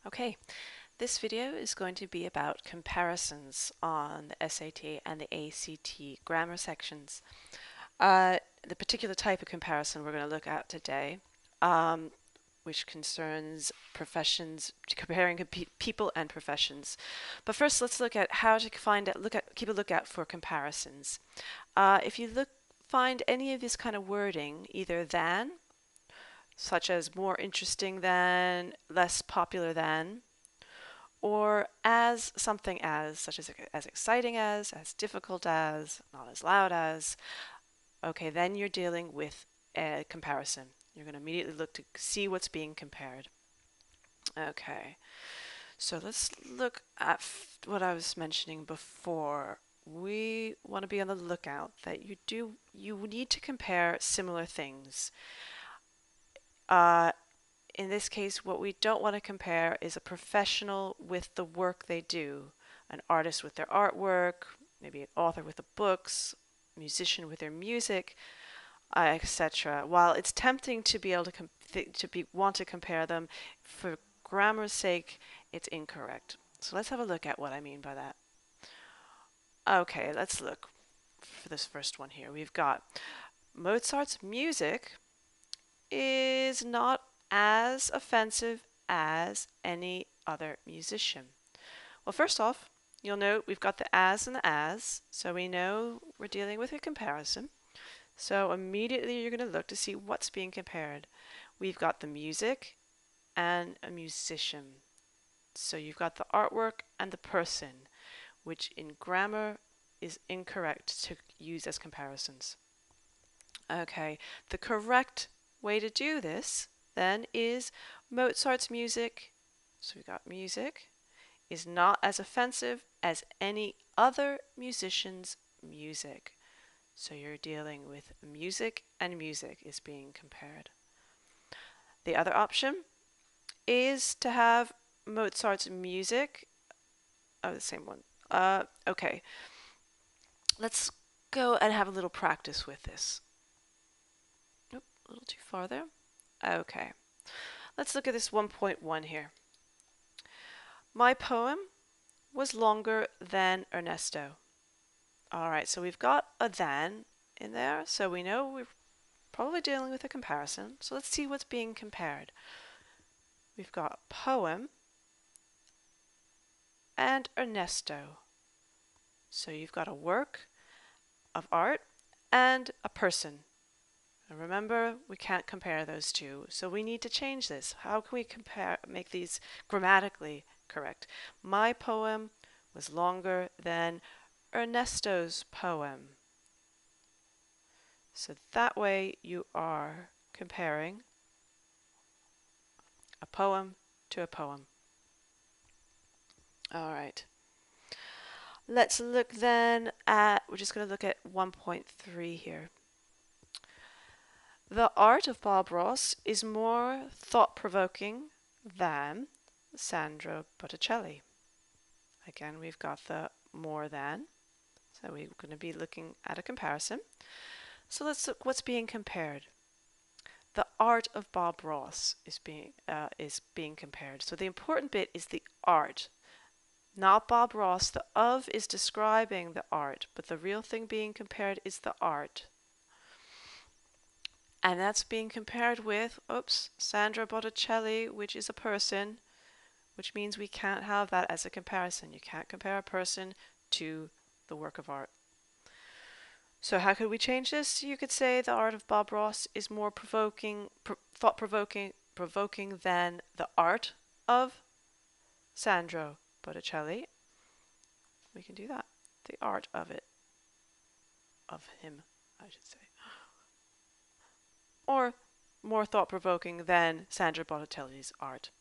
Okay, this video is going to be about comparisons on the SAT and the ACT grammar sections. The particular type of comparison we're going to look at today, which concerns professions, comparing people and professions. But first, let's look at how to keep a lookout for comparisons. If you find any of this kind of wording, either than, such as more interesting than, less popular than, or as something as, such as exciting as difficult as, not as loud as, okay, then you're dealing with a comparison. You're going to immediately look to see what's being compared. Okay, so let's look at what I was mentioning before. We want to be on the lookout that you need to compare similar things. In this case, what we don't want to compare is a professional with the work they do, an artist with their artwork, maybe an author with the books, a musician with their music, etc. While it's tempting to be able to want to compare them, for grammar's sake, it's incorrect. So let's have a look at what I mean by that. Okay, let's look for this first one here. We've got Mozart's music is not as offensive as any other musician. Well, first off, you'll note we've got the as and the as, so we know we're dealing with a comparison. So immediately you're going to look to see what's being compared. We've got the music and a musician. So you've got the artwork and the person, which in grammar is incorrect to use as comparisons. Okay, the correct way to do this then is Mozart's music, so we got music, is not as offensive as any other musician's music. So you're dealing with music and music is being compared. The other option is to have Mozart's music, the same one. Okay, let's go and have a little practice with this. Nope, a little too far there. Okay, let's look at this 1.1 here. My poem was longer than Ernesto. All right, so we've got a than in there, so we know we're probably dealing with a comparison. So let's see what's being compared. We've got poem and Ernesto. So you've got a work of art and a person. And remember, we can't compare those two, so we need to change this. How can we make these grammatically correct? My poem was longer than Ernesto's poem. So that way you are comparing a poem to a poem. All right. Let's look then at, we're just going to look at 1.3 here. The art of Bob Ross is more thought-provoking than Sandro Botticelli. Again, we've got the more than, so we're going to be looking at a comparison. So let's look what's being compared. The art of Bob Ross is being compared. So the important bit is the art, not Bob Ross. The of is describing the art, but the real thing being compared is the art. And that's being compared with, Sandro Botticelli, which is a person, which means we can't have that as a comparison. You can't compare a person to the work of art. So how could we change this? You could say the art of Bob Ross is more thought-provoking than the art of Sandro Botticelli. We can do that. The art of it. Of him, I should say. Or more thought-provoking than Sandro Botticelli's art.